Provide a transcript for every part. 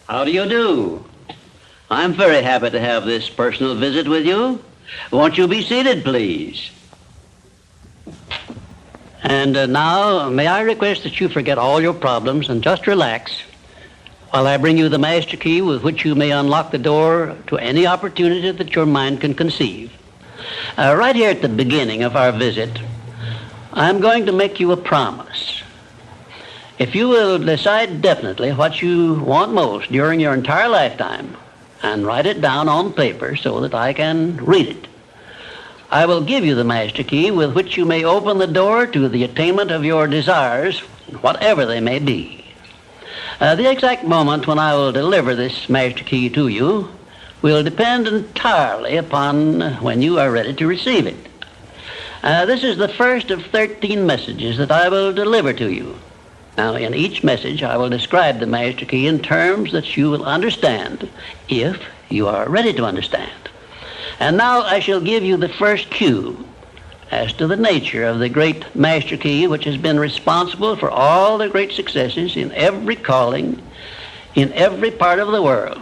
How do you do? I'm very happy to have this personal visit with you. Won't you be seated, please? And now, may I request that you forget all your problems and just relax while I bring you the master key with which you may unlock the door to any opportunity that your mind can conceive. Right here at the beginning of our visit, I'm going to make you a promise. If you will decide definitely what you want most during your entire lifetime and write it down on paper so that I can read it, I will give you the master key with which you may open the door to the attainment of your desires, whatever they may be. The exact moment when I will deliver this master key to you will depend entirely upon when you are ready to receive it. This is the first of 13 messages that I will deliver to you. Now, in each message, I will describe the master key in terms that you will understand, if you are ready to understand. And now I shall give you the first cue as to the nature of the great master key which has been responsible for all the great successes in every calling, in every part of the world.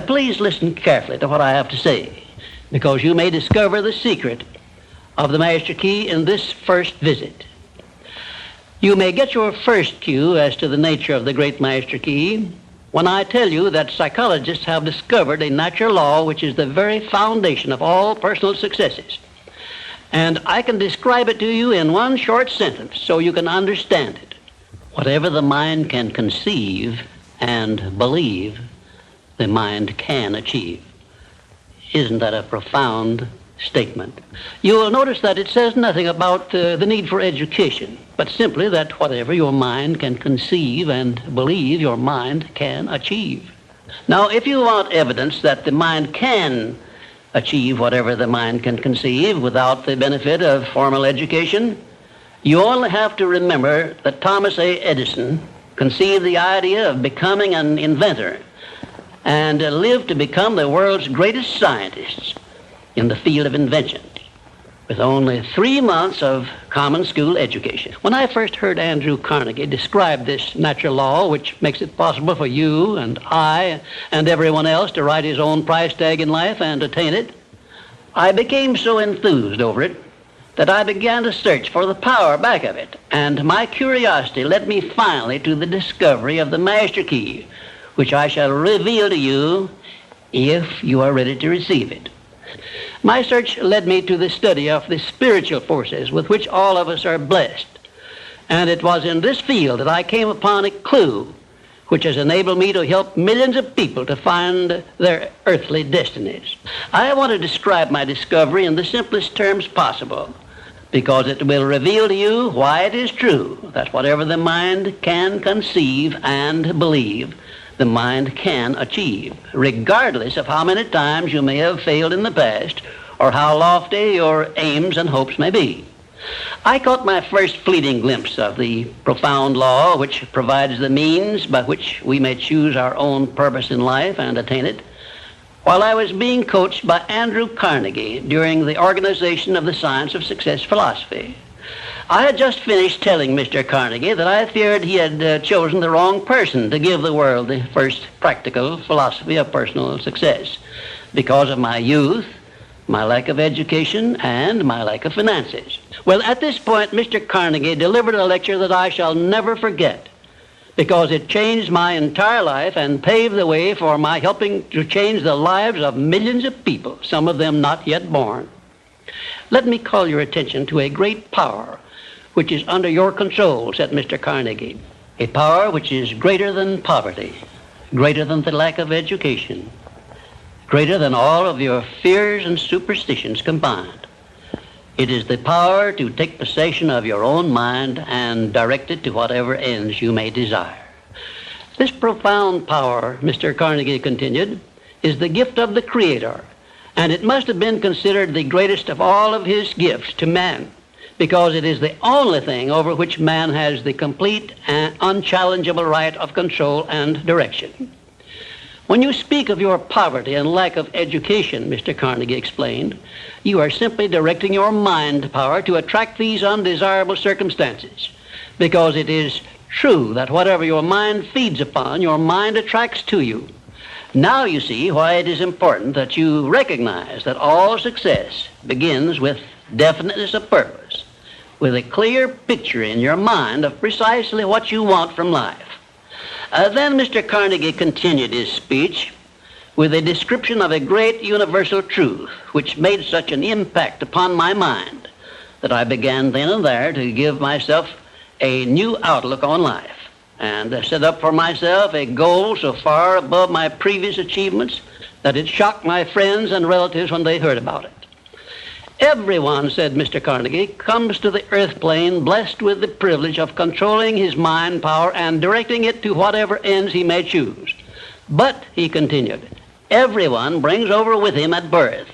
Please listen carefully to what I have to say, because you may discover the secret of the master key in this first visit. You may get your first cue as to the nature of the great master key when I tell you that psychologists have discovered a natural law which is the very foundation of all personal successes. And I can describe it to you in one short sentence so you can understand it. Whatever the mind can conceive and believe, the mind can achieve. Isn't that a profound statement? You will notice that it says nothing about the need for education, but simply that whatever your mind can conceive and believe, your mind can achieve. Now, if you want evidence that the mind can achieve whatever the mind can conceive without the benefit of formal education, you only have to remember that Thomas A. Edison conceived the idea of becoming an inventor and lived to become the world's greatest scientist in the field of invention with only 3 months of common school education. When I first heard Andrew Carnegie describe this natural law which makes it possible for you and I and everyone else to write his own price tag in life and attain it, I became so enthused over it that I began to search for the power back of it, and my curiosity led me finally to the discovery of the master key, which I shall reveal to you if you are ready to receive it. My search led me to the study of the spiritual forces with which all of us are blessed. And it was in this field that I came upon a clue which has enabled me to help millions of people to find their earthly destinies. I want to describe my discovery in the simplest terms possible, because it will reveal to you why it is true that whatever the mind can conceive and believe, the mind can achieve, regardless of how many times you may have failed in the past or how lofty your aims and hopes may be. I caught my first fleeting glimpse of the profound law which provides the means by which we may choose our own purpose in life and attain it while I was being coached by Andrew Carnegie during the organization of the Science of Success philosophy. I had just finished telling Mr. Carnegie that I feared he had chosen the wrong person to give the world the first practical philosophy of personal success because of my youth, my lack of education, and my lack of finances. Well, at this point, Mr. Carnegie delivered a lecture that I shall never forget because it changed my entire life and paved the way for my helping to change the lives of millions of people, some of them not yet born. Let me call your attention to a great power which is under your control, said Mr. Carnegie. A power which is greater than poverty, greater than the lack of education, greater than all of your fears and superstitions combined. It is the power to take possession of your own mind and direct it to whatever ends you may desire. This profound power, Mr. Carnegie continued, is the gift of the Creator, and it must have been considered the greatest of all of his gifts to man, because it is the only thing over which man has the complete and unchallengeable right of control and direction. When you speak of your poverty and lack of education, Mr. Carnegie explained, you are simply directing your mind power to attract these undesirable circumstances, because it is True that whatever your mind feeds upon, your mind attracts to you. Now you see why it is important that you recognize that all success begins with definiteness of purpose, with a clear picture in your mind of precisely what you want from life. Then Mr. Carnegie continued his speech with a description of a great universal truth which made such an impact upon my mind that I began then and there to give myself a new outlook on life and set up for myself a goal so far above my previous achievements that it shocked my friends and relatives when they heard about it. Everyone, said Mr. Carnegie, comes to the earth plane blessed with the privilege of controlling his mind power and directing it to whatever ends he may choose. But, he continued, everyone brings over with him at birth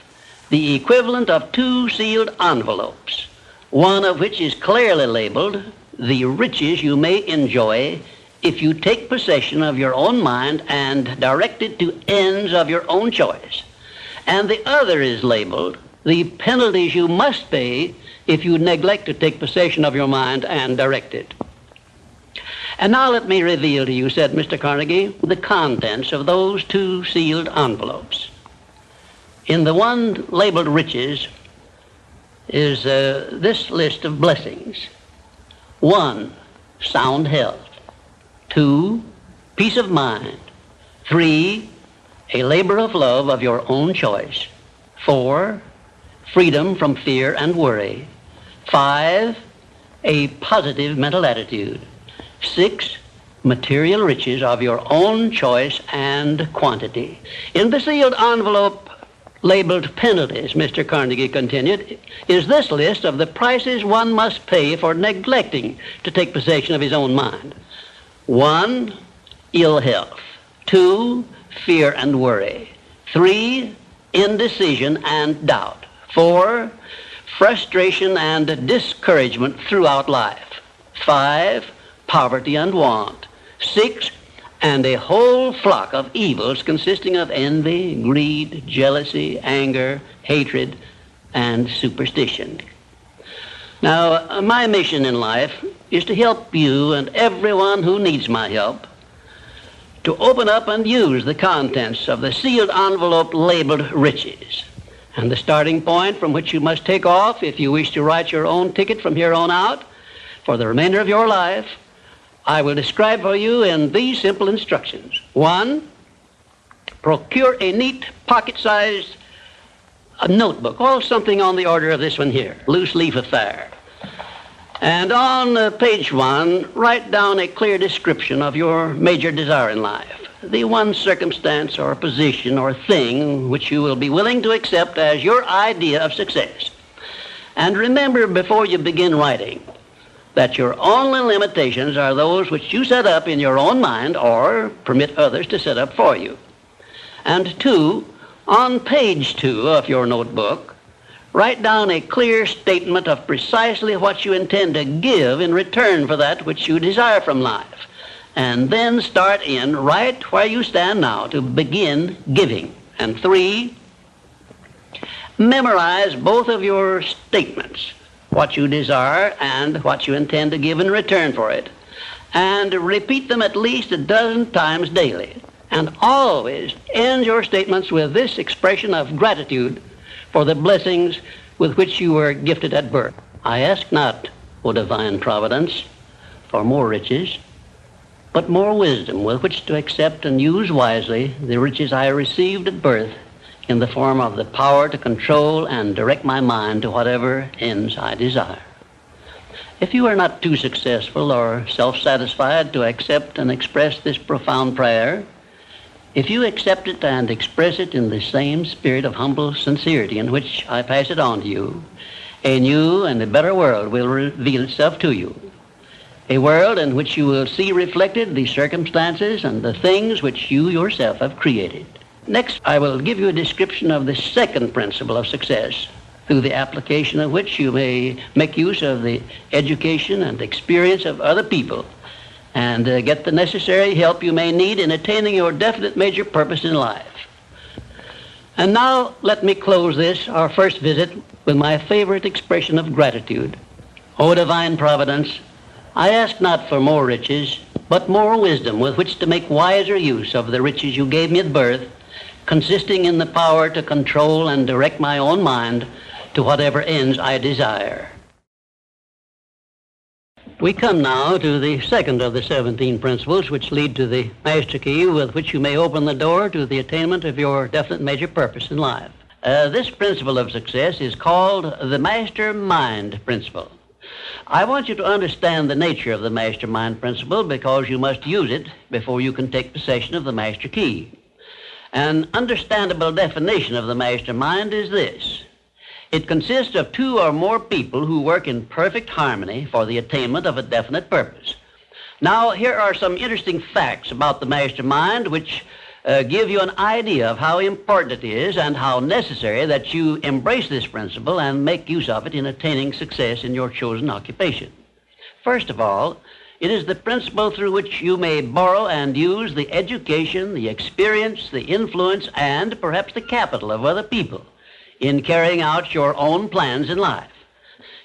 the equivalent of 2 sealed envelopes, one of which is clearly labeled, the riches you may enjoy if you take possession of your own mind and direct it to ends of your own choice. And the other is labeled, the penalties you must pay if you neglect to take possession of your mind and direct it. And now let me reveal to you, said Mr. Carnegie, the contents of those 2 sealed envelopes. In the one labeled riches is this list of blessings. 1, sound health. 2, peace of mind. 3, a labor of love of your own choice. 4, freedom from fear and worry. 5, a positive mental attitude. 6, material riches of your own choice and quantity. In the sealed envelope labeled penalties, Mr. Carnegie continued, is this list of the prices one must pay for neglecting to take possession of his own mind. 1, ill health. 2, fear and worry. 3, indecision and doubt. 4, frustration and discouragement throughout life. 5, poverty and want. 6, and a whole flock of evils consisting of envy, greed, jealousy, anger, hatred, and superstition. Now, my mission in life is to help you and everyone who needs my help to open up and use the contents of the sealed envelope labeled riches. And the starting point from which you must take off if you wish to write your own ticket from here on out for the remainder of your life, I will describe for you in these simple instructions. 1, procure a neat pocket-sized notebook, or something on the order of this one here, loose leaf affair. And on page 1, write down a clear description of your major desire in life, the one circumstance or position or thing which you will be willing to accept as your idea of success. And remember before you begin writing that your only limitations are those which you set up in your own mind or permit others to set up for you. And 2, on page 2 of your notebook, write down a clear statement of precisely what you intend to give in return for that which you desire from life. And then start in right where you stand now to begin giving. And 3, memorize both of your statements, what you desire and what you intend to give in return for it, and repeat them at least 12 times daily. And always end your statements with this expression of gratitude for the blessings with which you were gifted at birth. I ask not, O divine providence, for more riches, but more wisdom with which to accept and use wisely the riches I received at birth in the form of the power to control and direct my mind to whatever ends I desire. If you are not too successful or self-satisfied to accept and express this profound prayer, if you accept it and express it in the same spirit of humble sincerity in which I pass it on to you, a new and a better world will reveal itself to you. A world in which you will see reflected the circumstances and the things which you yourself have created. Next, I will give you a description of the second principle of success, through the application of which you may make use of the education and experience of other people and get the necessary help you may need in attaining your definite major purpose in life. And now let me close this, our first visit, with my favorite expression of gratitude. O divine providence, I ask not for more riches, but more wisdom with which to make wiser use of the riches you gave me at birth, consisting in the power to control and direct my own mind to whatever ends I desire. We come now to the second of the 17 principles which lead to the master key with which you may open the door to the attainment of your definite major purpose in life. This principle of success is called the mastermind principle. I want you to understand the nature of the mastermind principle because you must use it before you can take possession of the master key. An understandable definition of the mastermind is this. It consists of two or more people who work in perfect harmony for the attainment of a definite purpose. Now, here are some interesting facts about the mastermind which give you an idea of how important it is and how necessary that you embrace this principle and make use of it in attaining success in your chosen occupation. First of all, it is the principle through which you may borrow and use the education, the experience, the influence, and perhaps the capital of other people in carrying out your own plans in life.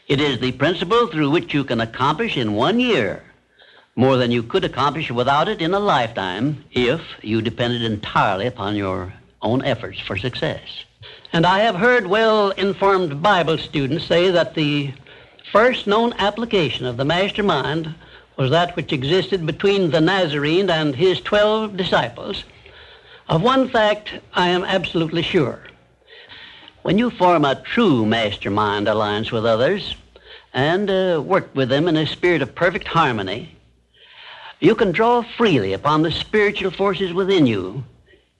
It is the principle through which you can accomplish in 1 year more than you could accomplish without it in a lifetime if you depended entirely upon your own efforts for success. And I have heard well-informed Bible students say that the first known application of the mastermind was that which existed between the Nazarene and his 12 disciples. Of one fact I am absolutely sure. When you form a true mastermind alliance with others and work with them in a spirit of perfect harmony, you can draw freely upon the spiritual forces within you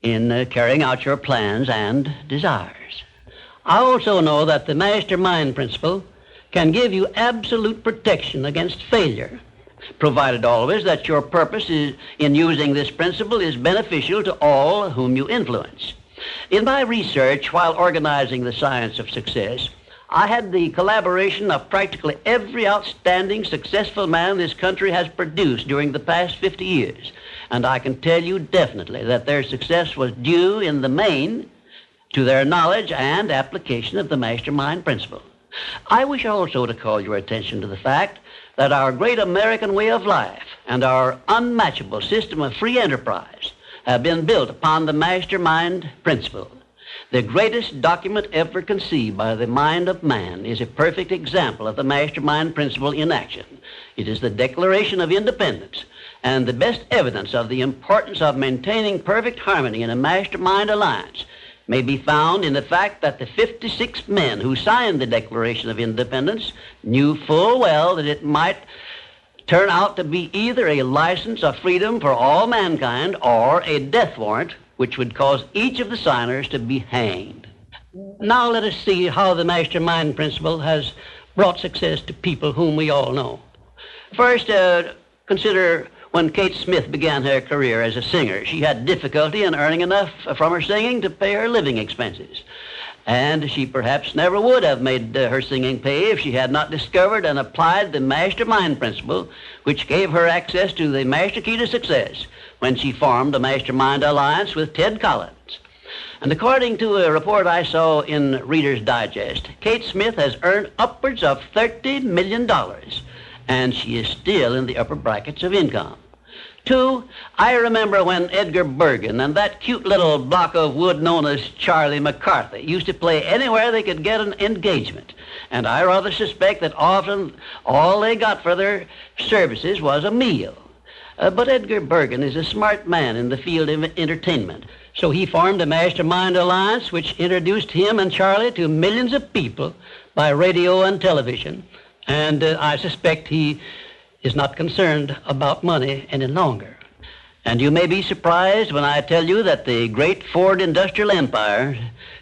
in carrying out your plans and desires. I also know that the mastermind principle can give you absolute protection against failure, provided always that your purpose in using this principle is beneficial to all whom you influence. In my research while organizing the science of success, I had the collaboration of practically every outstanding successful man this country has produced during the past 50 years. And I can tell you definitely that their success was due in the main to their knowledge and application of the mastermind principle. I wish also to call your attention to the fact that our great American way of life and our unmatchable system of free enterprise have been built upon the mastermind principle. The greatest document ever conceived by the mind of man is a perfect example of the mastermind principle in action. It is the Declaration of Independence, and the best evidence of the importance of maintaining perfect harmony in a mastermind alliance may be found in the fact that the 56 men who signed the Declaration of Independence knew full well that it might turn out to be either a license of freedom for all mankind or a death warrant which would cause each of the signers to be hanged. Now let us see how the mastermind principle has brought success to people whom we all know. First, consider when Kate Smith began her career as a singer. She had difficulty in earning enough from her singing to pay her living expenses. And she perhaps never would have made her singing pay if she had not discovered and applied the mastermind principle, which gave her access to the master key to success when she formed a mastermind alliance with Ted Collins. And according to a report I saw in Reader's Digest, Kate Smith has earned upwards of $30 million, and she is still in the upper brackets of income. 2, I remember when Edgar Bergen and that cute little block of wood known as Charlie McCarthy used to play anywhere they could get an engagement. And I rather suspect that often all they got for their services was a meal. But Edgar Bergen is a smart man in the field of entertainment. So he formed a mastermind alliance which introduced him and Charlie to millions of people by radio and television. And I suspect he is not concerned about money any longer. And you may be surprised when I tell you that the great Ford industrial empire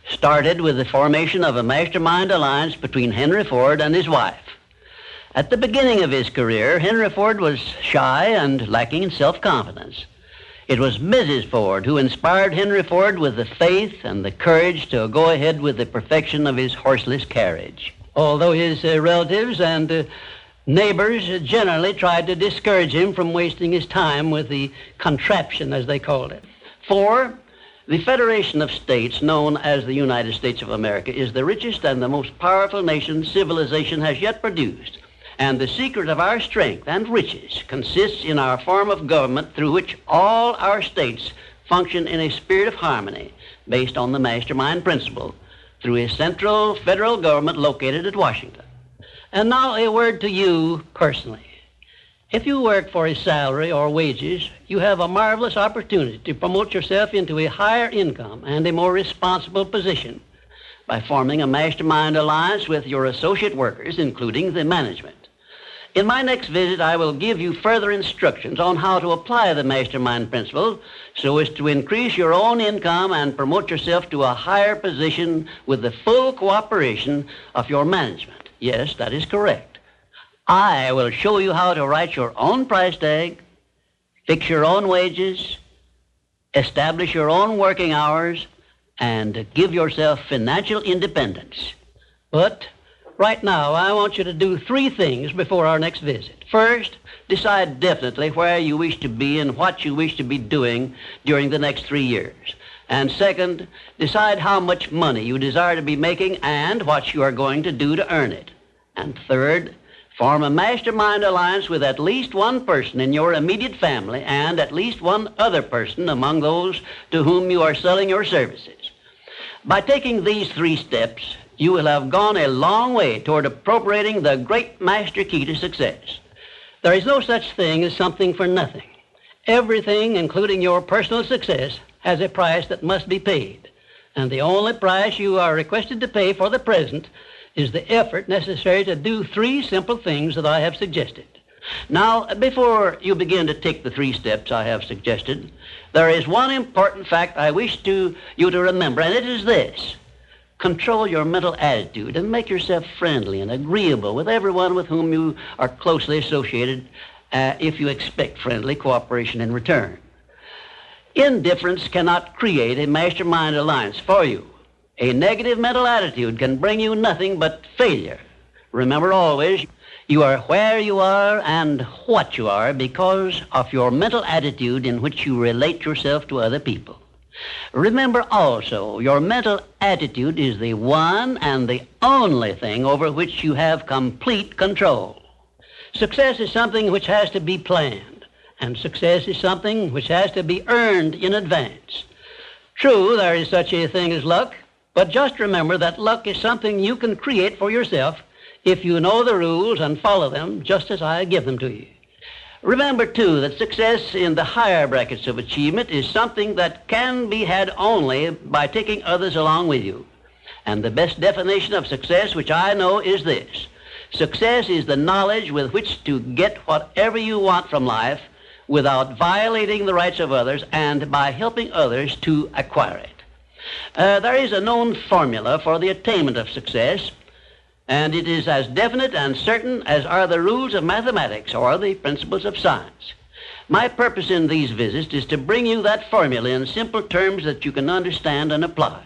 started with the formation of a mastermind alliance between Henry Ford and his wife. At the beginning of his career, Henry Ford was shy and lacking in self-confidence. It was Mrs. Ford who inspired Henry Ford with the faith and the courage to go ahead with the perfection of his horseless carriage. Although his relatives and neighbors generally tried to discourage him from wasting his time with the contraption, as they called it. 4, the Federation of States, known as the United States of America, is the richest and the most powerful nation civilization has yet produced. And the secret of our strength and riches consists in our form of government through which all our states function in a spirit of harmony based on the mastermind principle through a central federal government located at Washington. And now a word to you personally. If you work for a salary or wages, you have a marvelous opportunity to promote yourself into a higher income and a more responsible position by forming a mastermind alliance with your associate workers, including the management. In my next visit, I will give you further instructions on how to apply the mastermind principle so as to increase your own income and promote yourself to a higher position with the full cooperation of your management. Yes, that is correct. I will show you how to write your own price tag, fix your own wages, establish your own working hours, and give yourself financial independence. But right now, I want you to do 3 things before our next visit. First, decide definitely where you wish to be and what you wish to be doing during the next 3 years. And second, decide how much money you desire to be making and what you are going to do to earn it. And third, form a mastermind alliance with at least one person in your immediate family and at least one other person among those to whom you are selling your services. By taking these 3 steps, you will have gone a long way toward appropriating the great master key to success. There is no such thing as something for nothing. Everything, including your personal success, has a price that must be paid. And the only price you are requested to pay for the present is the effort necessary to do 3 simple things that I have suggested. Now, before you begin to take the 3 steps I have suggested, there is one important fact I wish you to remember, and it is this. Control your mental attitude and make yourself friendly and agreeable with everyone with whom you are closely associated if you expect friendly cooperation in return. Indifference cannot create a mastermind alliance for you. A negative mental attitude can bring you nothing but failure. Remember always, you are where you are and what you are because of your mental attitude in which you relate yourself to other people. Remember also, your mental attitude is the one and the only thing over which you have complete control. Success is something which has to be planned, and success is something which has to be earned in advance. True, there is such a thing as luck, but just remember that luck is something you can create for yourself if you know the rules and follow them just as I give them to you. Remember, too, that success in the higher brackets of achievement is something that can be had only by taking others along with you. And the best definition of success, which I know, is this. Success is the knowledge with which to get whatever you want from life without violating the rights of others and by helping others to acquire it. There is a known formula for the attainment of success, and it is as definite and certain as are the rules of mathematics or the principles of science. My purpose in these visits is to bring you that formula in simple terms that you can understand and apply.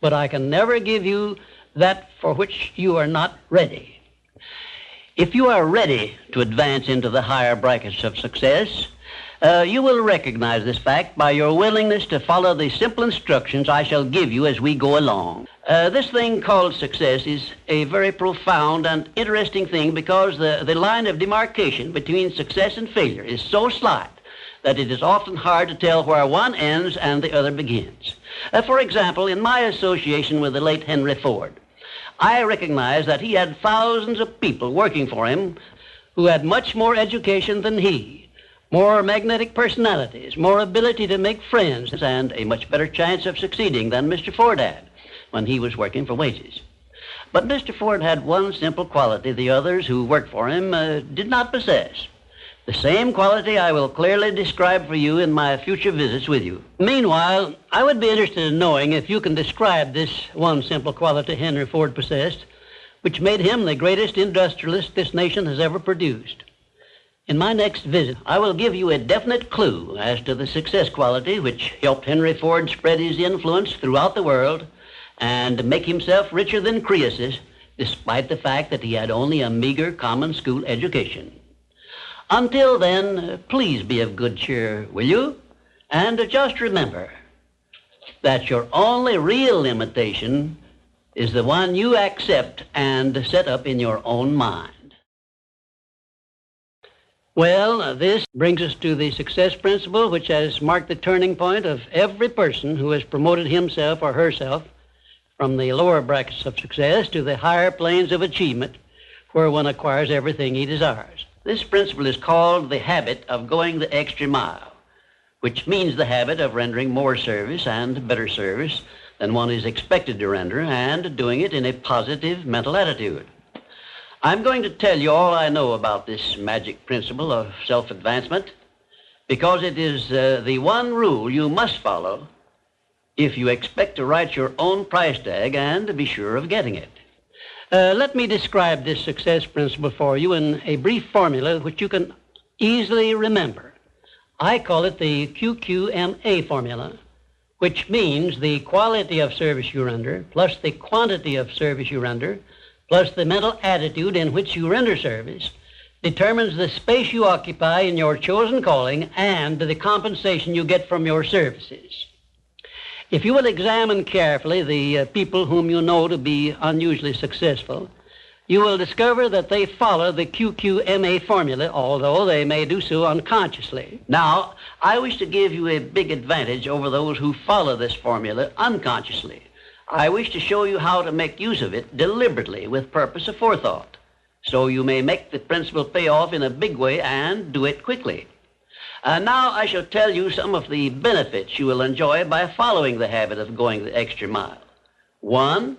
But I can never give you that for which you are not ready. If you are ready to advance into the higher brackets of success, you will recognize this fact by your willingness to follow the simple instructions I shall give you as we go along. This thing called success is a very profound and interesting thing because the line of demarcation between success and failure is so slight that it is often hard to tell where one ends and the other begins. For example, in my association with the late Henry Ford, I recognized that he had thousands of people working for him who had much more education than he, more magnetic personalities, more ability to make friends, and a much better chance of succeeding than Mr. Ford had when he was working for wages. But Mr. Ford had one simple quality the others who worked for him did not possess. The same quality I will clearly describe for you in my future visits with you. Meanwhile, I would be interested in knowing if you can describe this one simple quality Henry Ford possessed, which made him the greatest industrialist this nation has ever produced. In my next visit, I will give you a definite clue as to the success quality which helped Henry Ford spread his influence throughout the world and make himself richer than Croesus, despite the fact that he had only a meager common school education. Until then, please be of good cheer, will you? And just remember that your only real limitation is the one you accept and set up in your own mind. Well, this brings us to the success principle, which has marked the turning point of every person who has promoted himself or herself from the lower brackets of success to the higher planes of achievement, where one acquires everything he desires. This principle is called the habit of going the extra mile, which means the habit of rendering more service and better service than one is expected to render, and doing it in a positive mental attitude. I'm going to tell you all I know about this magic principle of self-advancement, because it is the one rule you must follow if you expect to write your own price tag and to be sure of getting it. Let me describe this success principle for you in a brief formula which you can easily remember. I call it the QQMA formula, which means the quality of service you render plus the quantity of service you render plus the mental attitude in which you render service determines the space you occupy in your chosen calling and the compensation you get from your services. If you will examine carefully the people whom you know to be unusually successful, you will discover that they follow the QQMA formula, although they may do so unconsciously. Now, I wish to give you a big advantage over those who follow this formula unconsciously. I wish to show you how to make use of it deliberately with purpose of forethought, so you may make the principle pay off in a big way and do it quickly. Now I shall tell you some of the benefits you will enjoy by following the habit of going the extra mile. 1,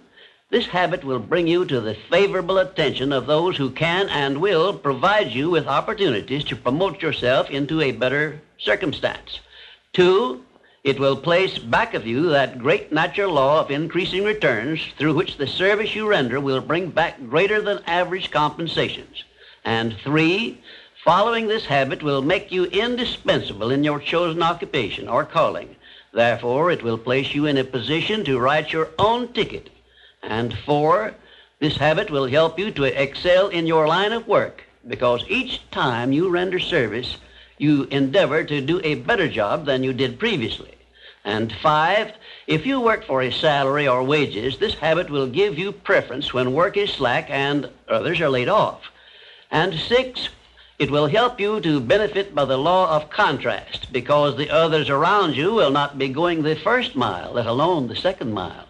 this habit will bring you to the favorable attention of those who can and will provide you with opportunities to promote yourself into a better circumstance. 2, it will place back of you that great natural law of increasing returns through which the service you render will bring back greater than average compensations. And 3, following this habit will make you indispensable in your chosen occupation or calling. Therefore, it will place you in a position to write your own ticket. And 4, this habit will help you to excel in your line of work, because each time you render service, you endeavor to do a better job than you did previously. And 5, if you work for a salary or wages, this habit will give you preference when work is slack and others are laid off. And 6, it will help you to benefit by the law of contrast, because the others around you will not be going the first mile, let alone the second mile.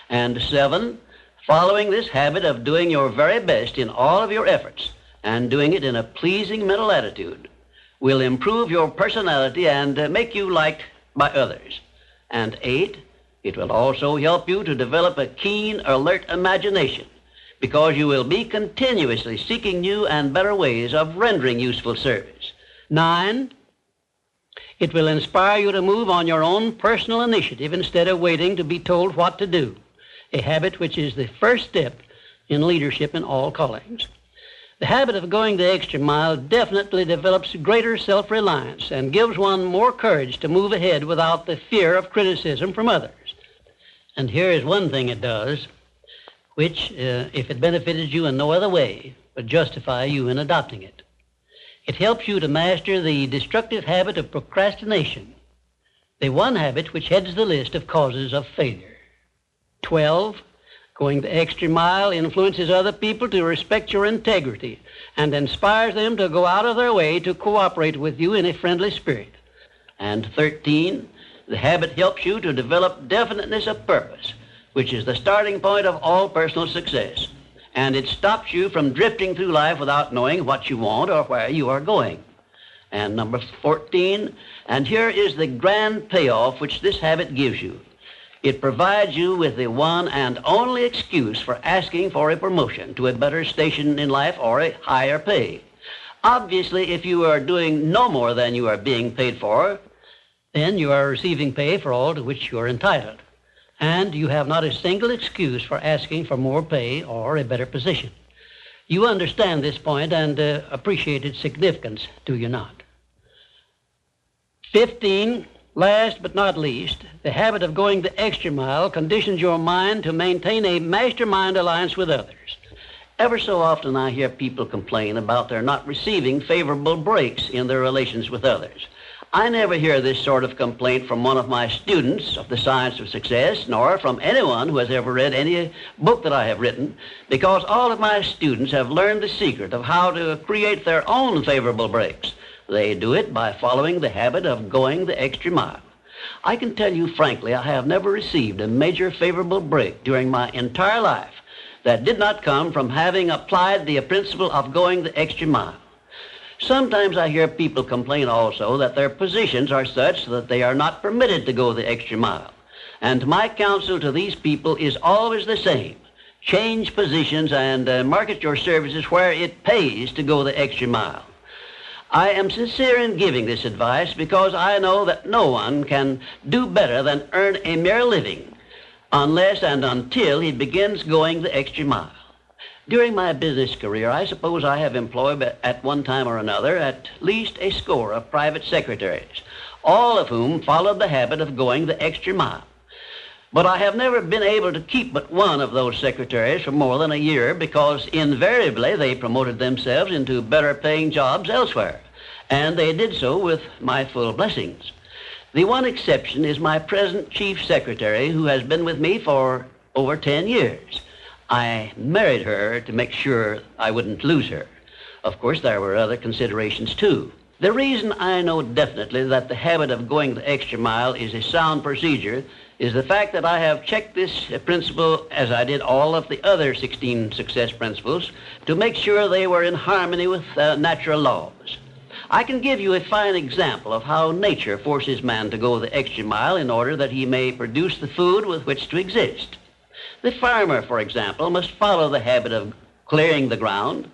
And 7, following this habit of doing your very best in all of your efforts and doing it in a pleasing mental attitude will improve your personality and make you liked by others. And 8, it will also help you to develop a keen, alert imagination, because you will be continuously seeking new and better ways of rendering useful service. 9, it will inspire you to move on your own personal initiative instead of waiting to be told what to do, a habit which is the first step in leadership in all callings. The habit of going the extra mile definitely develops greater self-reliance and gives one more courage to move ahead without the fear of criticism from others. And here is one thing it does, which, if it benefited you in no other way, would justify you in adopting it. It helps you to master the destructive habit of procrastination, the one habit which heads the list of causes of failure. 12, going the extra mile influences other people to respect your integrity and inspires them to go out of their way to cooperate with you in a friendly spirit. And 13, the habit helps you to develop definiteness of purpose, which is the starting point of all personal success. And it stops you from drifting through life without knowing what you want or where you are going. And number 14, and here is the grand payoff which this habit gives you. It provides you with the one and only excuse for asking for a promotion to a better station in life or a higher pay. Obviously, if you are doing no more than you are being paid for, then you are receiving pay for all to which you are entitled. And you have not a single excuse for asking for more pay or a better position. You understand this point and appreciate its significance, do you not? 15, last but not least, the habit of going the extra mile conditions your mind to maintain a mastermind alliance with others. Ever so often I hear people complain about their not receiving favorable breaks in their relations with others. I never hear this sort of complaint from one of my students of the science of success, nor from anyone who has ever read any book that I have written, because all of my students have learned the secret of how to create their own favorable breaks. They do it by following the habit of going the extra mile. I can tell you frankly, I have never received a major favorable break during my entire life that did not come from having applied the principle of going the extra mile. Sometimes I hear people complain also that their positions are such that they are not permitted to go the extra mile. And my counsel to these people is always the same. Change positions and market your services where it pays to go the extra mile. I am sincere in giving this advice because I know that no one can do better than earn a mere living unless and until he begins going the extra mile. During my business career, I suppose I have employed at one time or another at least a score of private secretaries, all of whom followed the habit of going the extra mile. But I have never been able to keep but one of those secretaries for more than a year because invariably they promoted themselves into better paying jobs elsewhere, and they did so with my full blessings. The one exception is my present chief secretary, who has been with me for over 10 years. I married her to make sure I wouldn't lose her. Of course, there were other considerations too. The reason I know definitely that the habit of going the extra mile is a sound procedure is the fact that I have checked this principle, as I did all of the other 16 success principles, to make sure they were in harmony with natural laws. I can give you a fine example of how nature forces man to go the extra mile in order that he may produce the food with which to exist. The farmer, for example, must follow the habit of clearing the ground,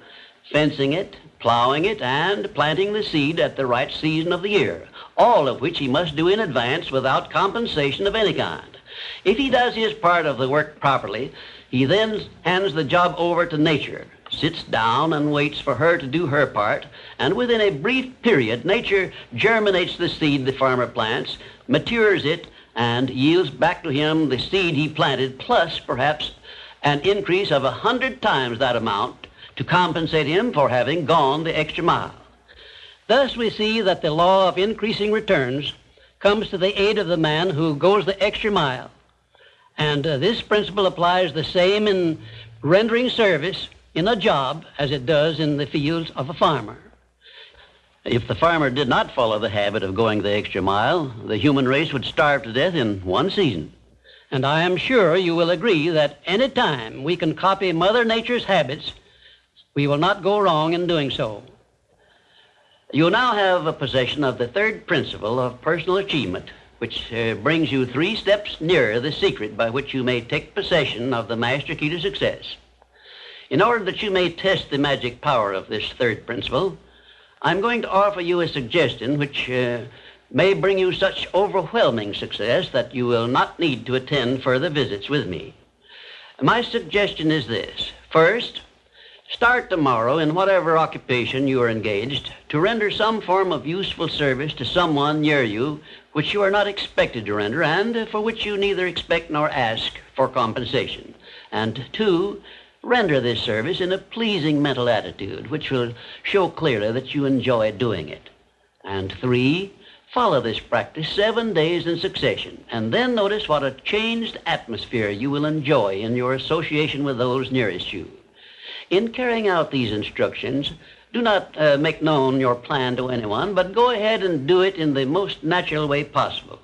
fencing it, plowing it, and planting the seed at the right season of the year, all of which he must do in advance without compensation of any kind. If he does his part of the work properly, he then hands the job over to nature, sits down and waits for her to do her part, and within a brief period, nature germinates the seed the farmer plants, matures it, and yields back to him the seed he planted, plus perhaps an increase of 100 times that amount to compensate him for having gone the extra mile. Thus we see that the law of increasing returns comes to the aid of the man who goes the extra mile. And this principle applies the same in rendering service in a job as it does in the fields of a farmer. If the farmer did not follow the habit of going the extra mile, the human race would starve to death in one season. And I am sure you will agree that any time we can copy Mother Nature's habits, we will not go wrong in doing so. You now have a possession of the third principle of personal achievement, which brings you 3 steps nearer the secret by which you may take possession of the master key to success. In order that you may test the magic power of this third principle, I'm going to offer you a suggestion which may bring you such overwhelming success that you will not need to attend further visits with me. My suggestion is this. First, start tomorrow in whatever occupation you are engaged to render some form of useful service to someone near you which you are not expected to render and for which you neither expect nor ask for compensation. And 2, render this service in a pleasing mental attitude, which will show clearly that you enjoy doing it. And 3, follow this practice 7 days in succession, and then notice what a changed atmosphere you will enjoy in your association with those nearest you. In carrying out these instructions, do not make known your plan to anyone, but go ahead and do it in the most natural way possible.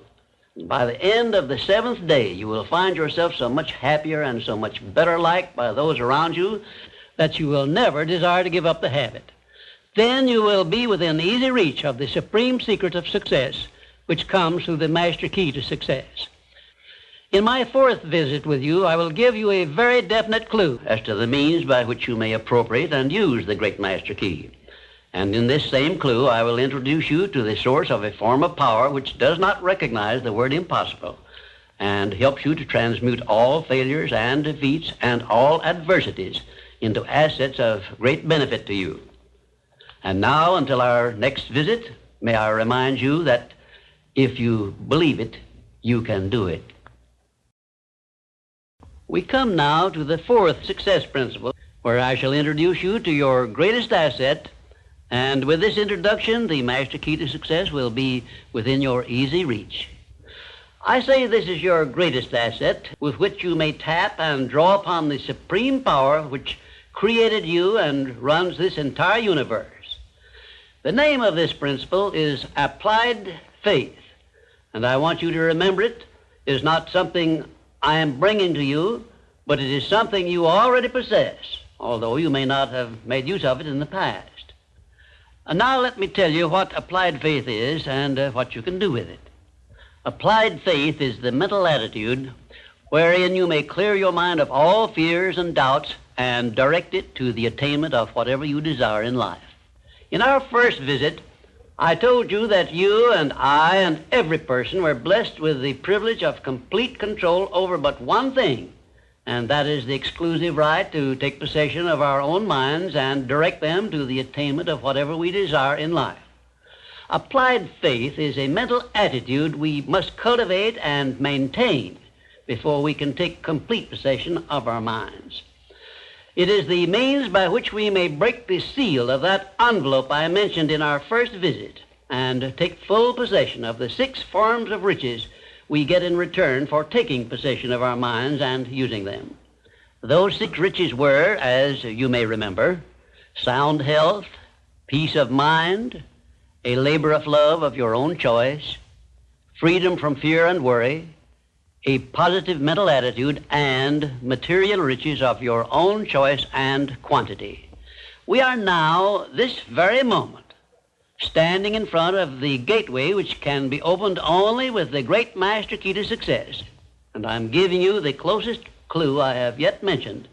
By the end of the 7th day, you will find yourself so much happier and so much better liked by those around you that you will never desire to give up the habit. Then you will be within easy reach of the supreme secret of success, which comes through the master key to success. In my 4th visit with you, I will give you a very definite clue as to the means by which you may appropriate and use the great master key. And in this same clue, I will introduce you to the source of a form of power which does not recognize the word impossible and helps you to transmute all failures and defeats and all adversities into assets of great benefit to you. And now, until our next visit, may I remind you that if you believe it, you can do it. We come now to the 4th success principle, where I shall introduce you to your greatest asset And with this introduction, the master key to success will be within your easy reach. I say this is your greatest asset with which you may tap and draw upon the supreme power which created you and runs this entire universe. The name of this principle is applied faith, and I want you to remember it is not something I am bringing to you, but it is something you already possess, although you may not have made use of it in the past. And now let me tell you what applied faith is and what you can do with it. Applied faith is the mental attitude wherein you may clear your mind of all fears and doubts and direct it to the attainment of whatever you desire in life. In our first visit, I told you that you and I and every person were blessed with the privilege of complete control over but one thing, and that is the exclusive right to take possession of our own minds and direct them to the attainment of whatever we desire in life. Applied faith is a mental attitude we must cultivate and maintain before we can take complete possession of our minds. It is the means by which we may break the seal of that envelope I mentioned in our first visit and take full possession of the 6 forms of riches we get in return for taking possession of our minds and using them. Those 6 riches were, as you may remember, sound health, peace of mind, a labor of love of your own choice, freedom from fear and worry, a positive mental attitude, and material riches of your own choice and quantity. We are now, this very moment, standing in front of the gateway which can be opened only with the great master key to success. And I'm giving you the closest clue I have yet mentioned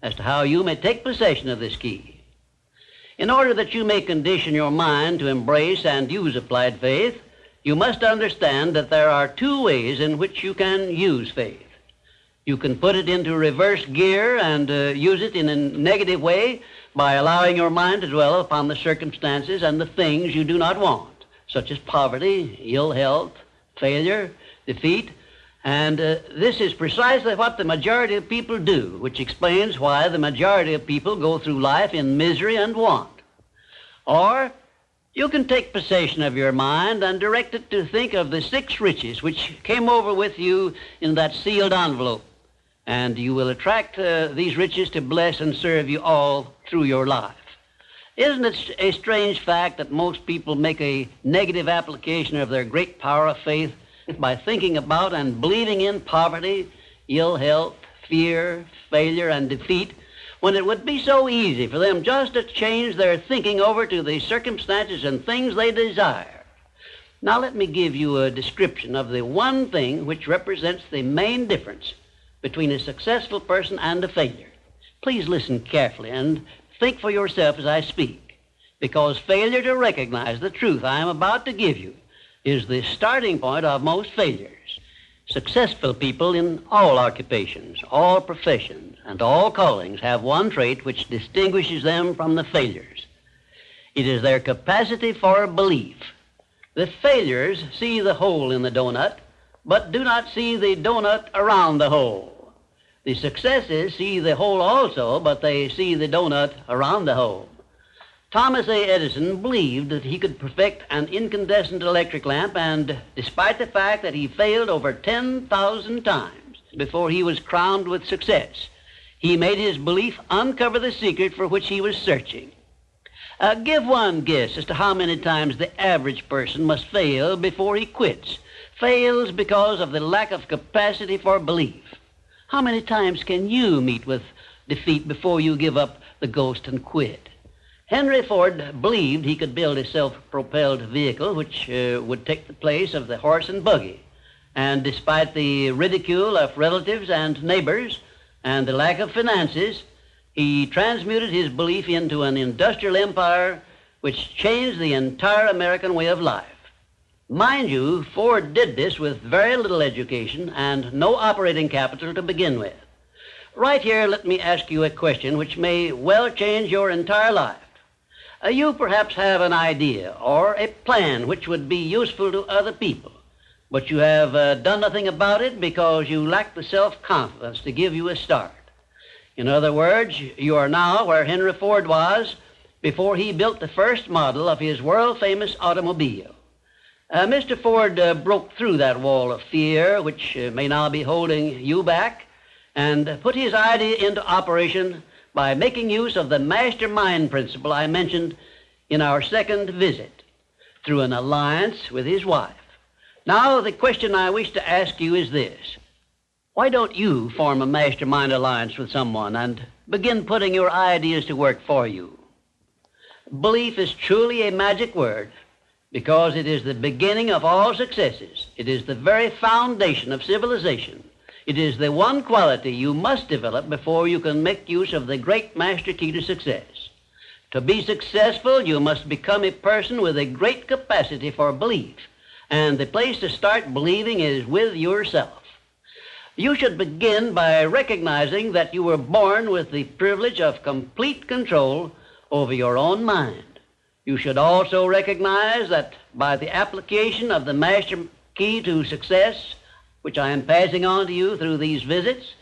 as to how you may take possession of this key. In order that you may condition your mind to embrace and use applied faith, you must understand that there are 2 ways in which you can use faith. You can put it into reverse gear and use it in a negative way by allowing your mind to dwell upon the circumstances and the things you do not want, such as poverty, ill health, failure, defeat. And this is precisely what the majority of people do, which explains why the majority of people go through life in misery and want. Or you can take possession of your mind and direct it to think of the 6 riches which came over with you in that sealed envelope, and you will attract these riches to bless and serve you all through your life. Isn't it a strange fact that most people make a negative application of their great power of faith by thinking about and believing in poverty, ill health, fear, failure, and defeat, when it would be so easy for them just to change their thinking over to the circumstances and things they desire? Now let me give you a description of the one thing which represents the main difference between a successful person and a failure. Please listen carefully and think for yourself as I speak, because failure to recognize the truth I am about to give you is the starting point of most failures. Successful people in all occupations, all professions, and all callings have one trait which distinguishes them from the failures. It is their capacity for belief. The failures see the hole in the donut, but do not see the donut around the hole. The successes see the hole also, but they see the donut around the hole. Thomas A. Edison believed that he could perfect an incandescent electric lamp, and despite the fact that he failed over 10,000 times before he was crowned with success, he made his belief uncover the secret for which he was searching. Give one guess as to how many times the average person must fail before he quits. Fails because of the lack of capacity for belief. How many times can you meet with defeat before you give up the ghost and quit? Henry Ford believed he could build a self-propelled vehicle which would take the place of the horse and buggy. And despite the ridicule of relatives and neighbors and the lack of finances, he transmuted his belief into an industrial empire which changed the entire American way of life. Mind you, Ford did this with very little education and no operating capital to begin with. Right here, let me ask you a question which may well change your entire life. You perhaps have an idea or a plan which would be useful to other people, but you have done nothing about it because you lack the self-confidence to give you a start. In other words, you are now where Henry Ford was before he built the first model of his world-famous automobile. Mr. Ford broke through that wall of fear, which may now be holding you back, and put his idea into operation by making use of the mastermind principle I mentioned in our second visit, through an alliance with his wife. Now, the question I wish to ask you is this. Why don't you form a mastermind alliance with someone and begin putting your ideas to work for you? Belief is truly a magic word because it is the beginning of all successes. It is the very foundation of civilization. It is the one quality you must develop before you can make use of the great master key to success. To be successful, you must become a person with a great capacity for belief, and the place to start believing is with yourself. You should begin by recognizing that you were born with the privilege of complete control over your own mind. You should also recognize that by the application of the master key to success, which I am passing on to you through these visits,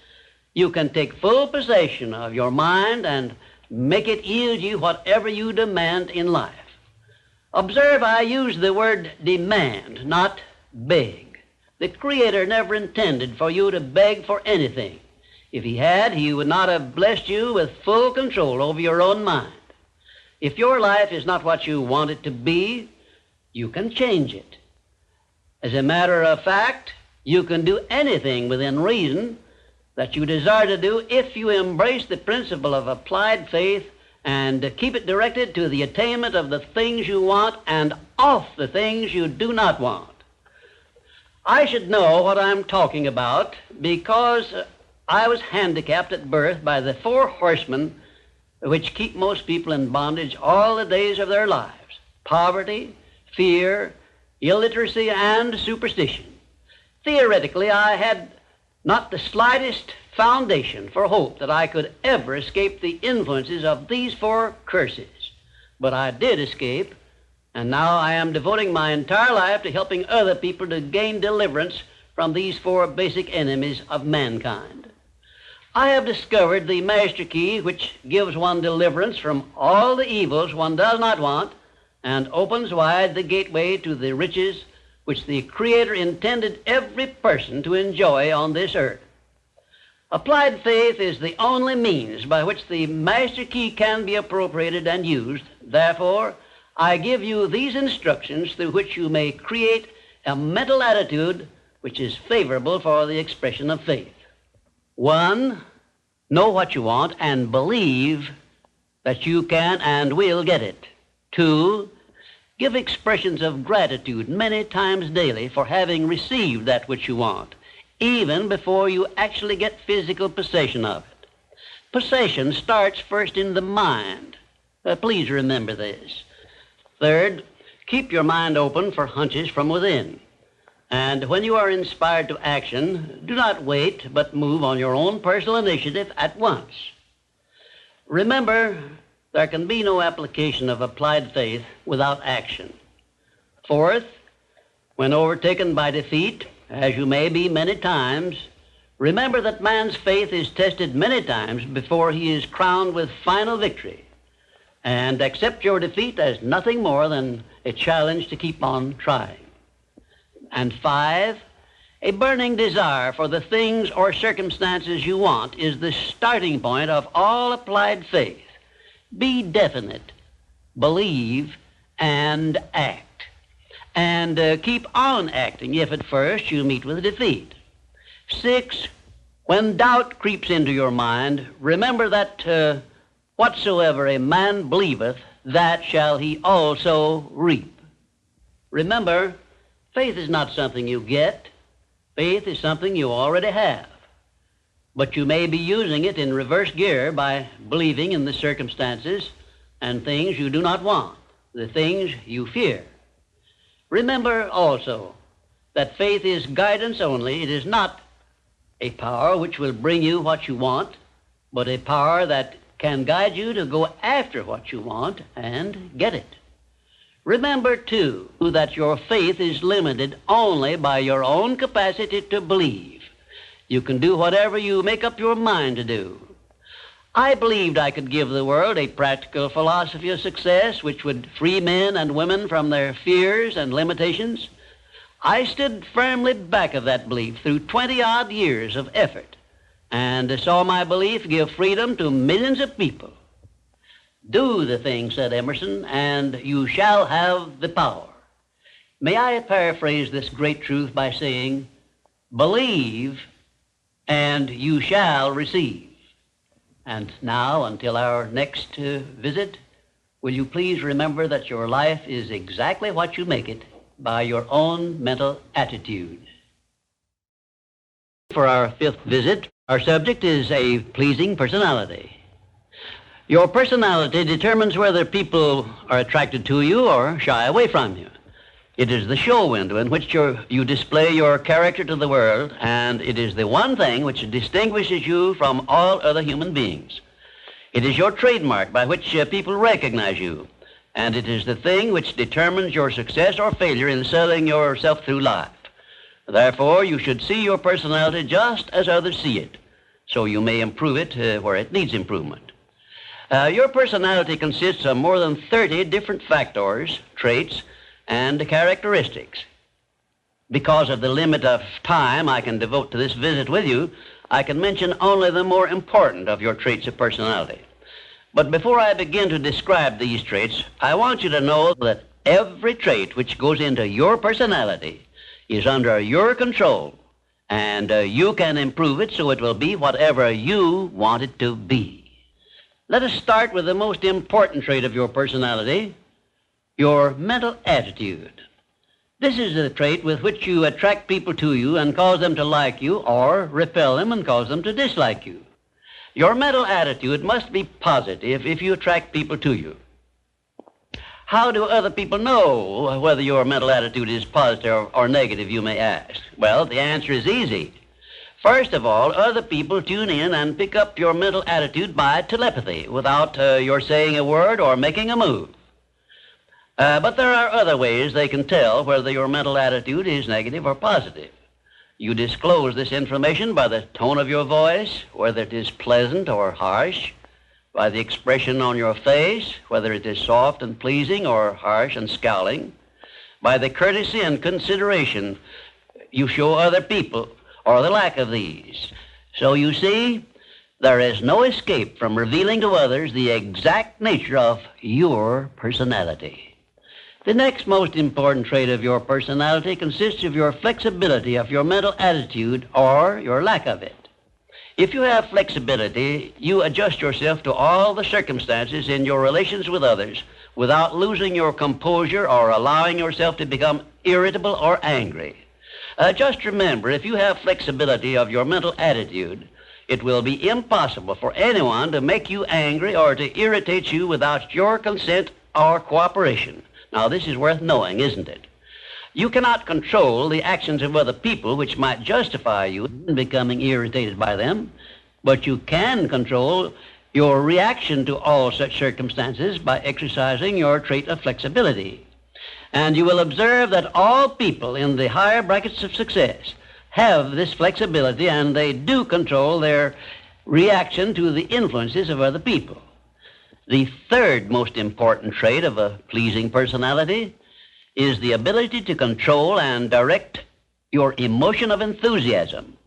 you can take full possession of your mind and make it yield you whatever you demand in life. Observe, I use the word demand, not beg. The Creator never intended for you to beg for anything. If He had, He would not have blessed you with full control over your own mind. If your life is not what you want it to be, you can change it. As a matter of fact, you can do anything within reason that you desire to do if you embrace the principle of applied faith and keep it directed to the attainment of the things you want and off the things you do not want. I should know what I'm talking about because I was handicapped at birth by the four horsemen which keep most people in bondage all the days of their lives: poverty, fear, illiteracy, and superstition. Theoretically, I had not the slightest foundation for hope that I could ever escape the influences of these four curses. But I did escape, and now I am devoting my entire life to helping other people to gain deliverance from these four basic enemies of mankind. I have discovered the master key which gives one deliverance from all the evils one does not want and opens wide the gateway to the riches which the Creator intended every person to enjoy on this earth. Applied faith is the only means by which the master key can be appropriated and used. Therefore, I give you these instructions through which you may create a mental attitude which is favorable for the expression of faith. 1, know what you want and believe that you can and will get it. 2, give expressions of gratitude many times daily for having received that which you want, even before you actually get physical possession of it. Possession starts first in the mind. Please remember this. 3rd, keep your mind open for hunches from within. And when you are inspired to action, do not wait, but move on your own personal initiative at once. Remember, there can be no application of applied faith without action. 4th, when overtaken by defeat, as you may be many times, remember that man's faith is tested many times before he is crowned with final victory. And accept your defeat as nothing more than a challenge to keep on trying. And 5, a burning desire for the things or circumstances you want is the starting point of all applied faith. Be definite, believe, and act. And keep on acting if at first you meet with defeat. 6, when doubt creeps into your mind, remember that whatsoever a man believeth, that shall he also reap. Remember, faith is not something you get. Faith is something you already have. But you may be using it in reverse gear by believing in the circumstances and things you do not want, the things you fear. Remember also that faith is guidance only. It is not a power which will bring you what you want, but a power that can guide you to go after what you want and get it. Remember, too, that your faith is limited only by your own capacity to believe. You can do whatever you make up your mind to do. I believed I could give the world a practical philosophy of success which would free men and women from their fears and limitations. I stood firmly back of that belief through 20-odd years of effort and saw my belief give freedom to millions of people. Do the thing, said Emerson, and you shall have the power. May I paraphrase this great truth by saying, believe and you shall receive. And now, until our next visit, will you please remember that your life is exactly what you make it by your own mental attitude. For our fifth visit, our subject is a pleasing personality. Your personality determines whether people are attracted to you or shy away from you. It is the show window in which you display your character to the world, and it is the one thing which distinguishes you from all other human beings. It is your trademark by which people recognize you, and it is the thing which determines your success or failure in selling yourself through life. Therefore, you should see your personality just as others see it, so you may improve it where it needs improvement. Your personality consists of more than 30 different factors, traits, and characteristics. Because of the limit of time I can devote to this visit with you, I can mention only the more important of your traits of personality. But before I begin to describe these traits, I want you to know that every trait which goes into your personality is under your control, and you can improve it so it will be whatever you want it to be. Let us start with the most important trait of your personality, your mental attitude. This is the trait with which you attract people to you and cause them to like you, or repel them and cause them to dislike you. Your mental attitude must be positive if you attract people to you. How do other people know whether your mental attitude is positive or negative, you may ask? Well, the answer is easy. First of all, other people tune in and pick up your mental attitude by telepathy without your saying a word or making a move. But there are other ways they can tell whether your mental attitude is negative or positive. You disclose this information by the tone of your voice, whether it is pleasant or harsh, by the expression on your face, whether it is soft and pleasing or harsh and scowling, by the courtesy and consideration you show other people, or the lack of these. So you see, there is no escape from revealing to others the exact nature of your personality. The next most important trait of your personality consists of your flexibility of your mental attitude or your lack of it. If you have flexibility, you adjust yourself to all the circumstances in your relations with others without losing your composure or allowing yourself to become irritable or angry. Just remember, if you have flexibility of your mental attitude, it will be impossible for anyone to make you angry or to irritate you without your consent or cooperation. Now, this is worth knowing, isn't it? You cannot control the actions of other people which might justify you in becoming irritated by them, but you can control your reaction to all such circumstances by exercising your trait of flexibility. And you will observe that all people in the higher brackets of success have this flexibility, and they do control their reaction to the influences of other people. The third most important trait of a pleasing personality is the ability to control and direct your emotion of enthusiasm.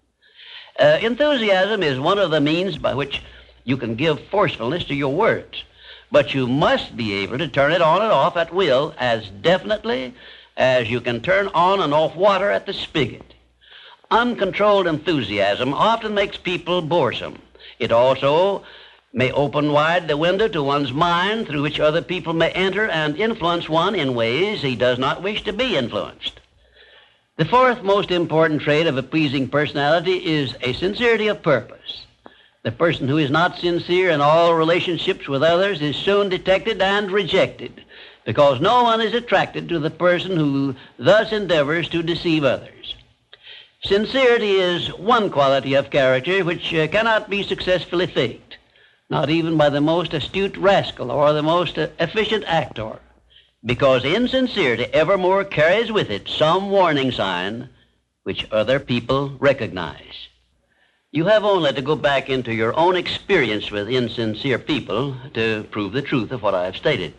Enthusiasm is one of the means by which you can give forcefulness to your words, but you must be able to turn it on and off at will as definitely as you can turn on and off water at the spigot. Uncontrolled enthusiasm often makes people boresome. It also may open wide the window to one's mind through which other people may enter and influence one in ways he does not wish to be influenced. The fourth most important trait of a pleasing personality is a sincerity of purpose. The person who is not sincere in all relationships with others is soon detected and rejected, because no one is attracted to the person who thus endeavors to deceive others. Sincerity is one quality of character which cannot be successfully faked, not even by the most astute rascal or the most efficient actor, because insincerity evermore carries with it some warning sign which other people recognize. You have only to go back into your own experience with insincere people to prove the truth of what I have stated.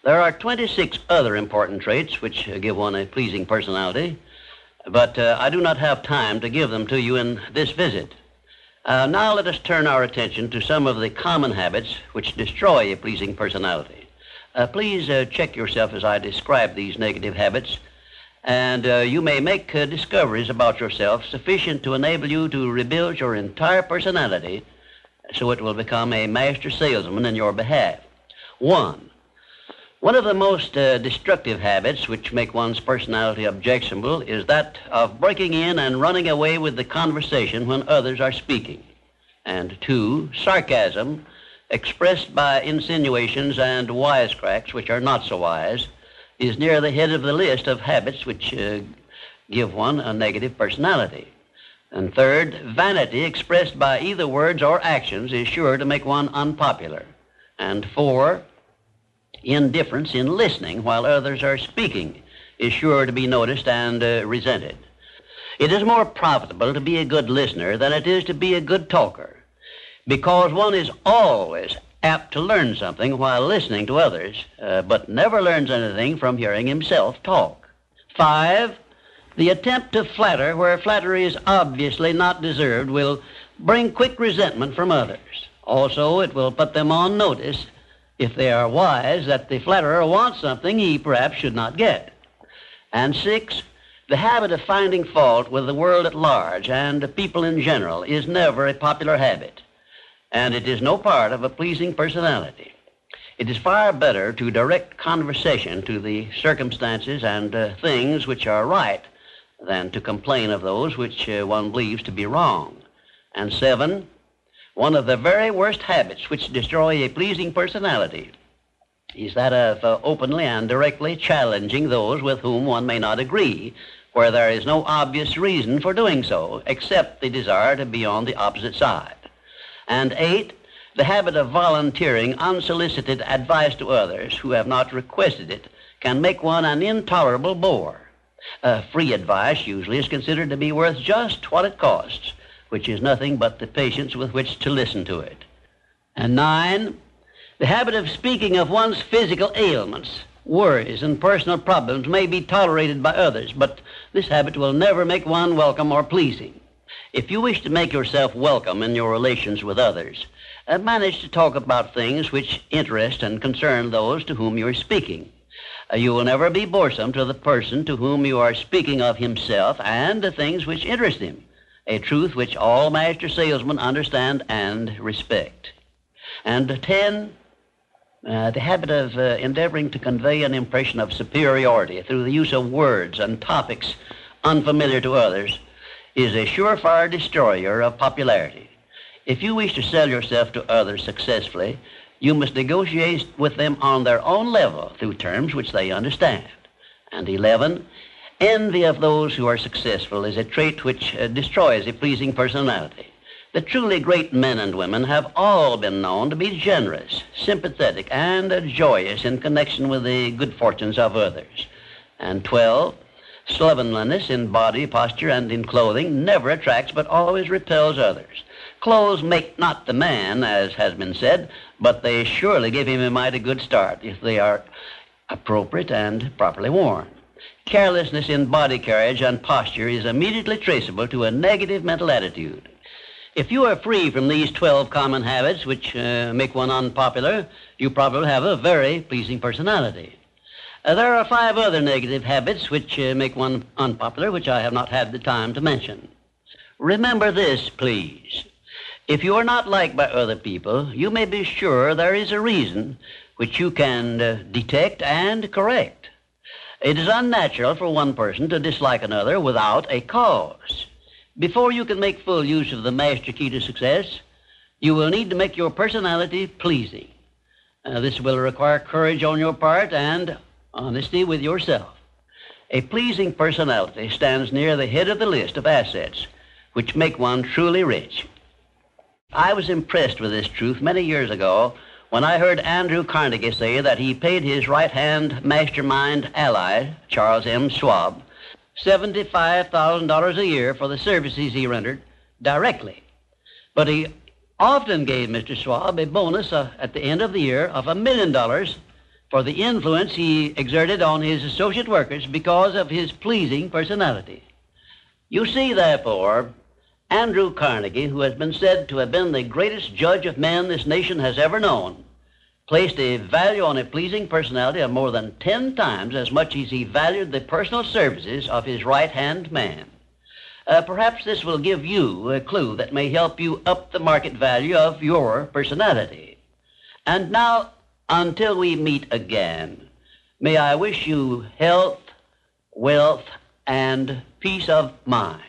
There are 26 other important traits which give one a pleasing personality, but I do not have time to give them to you in this visit. Now let us turn our attention to some of the common habits which destroy a pleasing personality. Please check yourself as I describe these negative habits, and you may make discoveries about yourself sufficient to enable you to rebuild your entire personality so it will become a master salesman in your behalf. One of the most destructive habits which make one's personality objectionable is that of breaking in and running away with the conversation when others are speaking. And 2, sarcasm, expressed by insinuations and wisecracks which are not so wise, is near the head of the list of habits which give one a negative personality. And 3rd, vanity expressed by either words or actions is sure to make one unpopular. And 4, indifference in listening while others are speaking is sure to be noticed and resented. It is more profitable to be a good listener than it is to be a good talker, because one is always apt to learn something while listening to others, but never learns anything from hearing himself talk. 5, the attempt to flatter where flattery is obviously not deserved will bring quick resentment from others. Also, it will put them on notice, if they are wise, that the flatterer wants something he perhaps should not get. And 6, the habit of finding fault with the world at large and people in general is never a popular habit, and it is no part of a pleasing personality. It is far better to direct conversation to the circumstances and things which are right than to complain of those which one believes to be wrong. And 7, one of the very worst habits which destroy a pleasing personality is that of openly and directly challenging those with whom one may not agree, where there is no obvious reason for doing so, except the desire to be on the opposite side. And 8, the habit of volunteering unsolicited advice to others who have not requested it can make one an intolerable bore. Free advice usually is considered to be worth just what it costs, which is nothing but the patience with which to listen to it. And 9, the habit of speaking of one's physical ailments, worries, and personal problems may be tolerated by others, but this habit will never make one welcome or pleasing. If you wish to make yourself welcome in your relations with others, manage to talk about things which interest and concern those to whom you are speaking. You will never be boresome to the person to whom you are speaking of himself and the things which interest him, a truth which all master salesmen understand and respect. And 10, the habit of endeavoring to convey an impression of superiority through the use of words and topics unfamiliar to others is a surefire destroyer of popularity. If you wish to sell yourself to others successfully, you must negotiate with them on their own level through terms which they understand. And 11, envy of those who are successful is a trait which destroys a pleasing personality. The truly great men and women have all been known to be generous, sympathetic, and joyous in connection with the good fortunes of others. And 12, slovenliness in body, posture, and in clothing never attracts but always repels others. Clothes make not the man, as has been said, but they surely give him a mighty good start if they are appropriate and properly worn. Carelessness in body carriage and posture is immediately traceable to a negative mental attitude. If you are free from these 12 common habits which make one unpopular, you probably have a very pleasing personality. There are 5 other negative habits which make one unpopular, which I have not had the time to mention. Remember this, please. If you are not liked by other people, you may be sure there is a reason which you can detect and correct. It is unnatural for one person to dislike another without a cause. Before you can make full use of the master key to success, you will need to make your personality pleasing. This will require courage on your part and honesty with yourself. A pleasing personality stands near the head of the list of assets which make one truly rich. I was impressed with this truth many years ago when I heard Andrew Carnegie say that he paid his right-hand mastermind ally, Charles M. Schwab, $75,000 a year for the services he rendered directly. But he often gave Mr. Schwab a bonus at the end of the year of $1 million for the influence he exerted on his associate workers because of his pleasing personality. You see, therefore, Andrew Carnegie, who has been said to have been the greatest judge of men this nation has ever known, placed a value on a pleasing personality of more than 10 times as much as he valued the personal services of his right-hand man. Perhaps this will give you a clue that may help you up the market value of your personality. And now, until we meet again, may I wish you health, wealth, and peace of mind.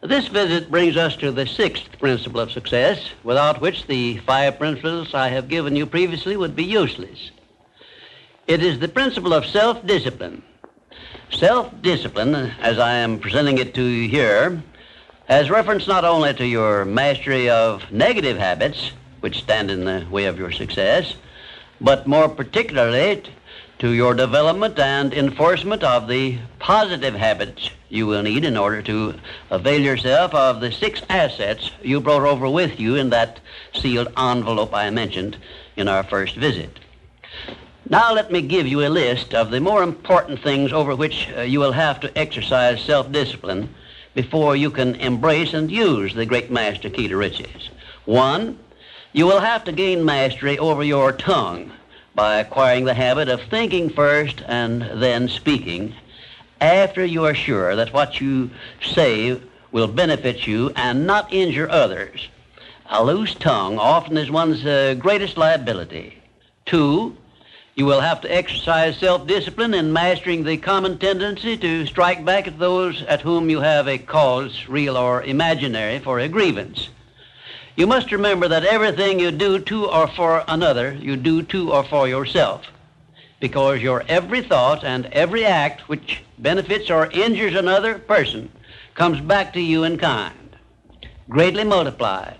This visit brings us to the 6th principle of success, without which the 5 principles I have given you previously would be useless. It is the principle of self-discipline. Self-discipline, as I am presenting it to you here, has reference not only to your mastery of negative habits, which stand in the way of your success, but more particularly to your development and enforcement of the positive habits you will need in order to avail yourself of the 6 assets you brought over with you in that sealed envelope I mentioned in our first visit. Now let me give you a list of the more important things over which you will have to exercise self-discipline before you can embrace and use the great master key to riches. 1, you will have to gain mastery over your tongue by acquiring the habit of thinking first and then speaking after you are sure that what you say will benefit you and not injure others. A loose tongue often is one's greatest liability. 2, you will have to exercise self-discipline in mastering the common tendency to strike back at those at whom you have a cause, real or imaginary, for a grievance. You must remember that everything you do to or for another, you do to or for yourself, because your every thought and every act which benefits or injures another person comes back to you in kind, greatly multiplied.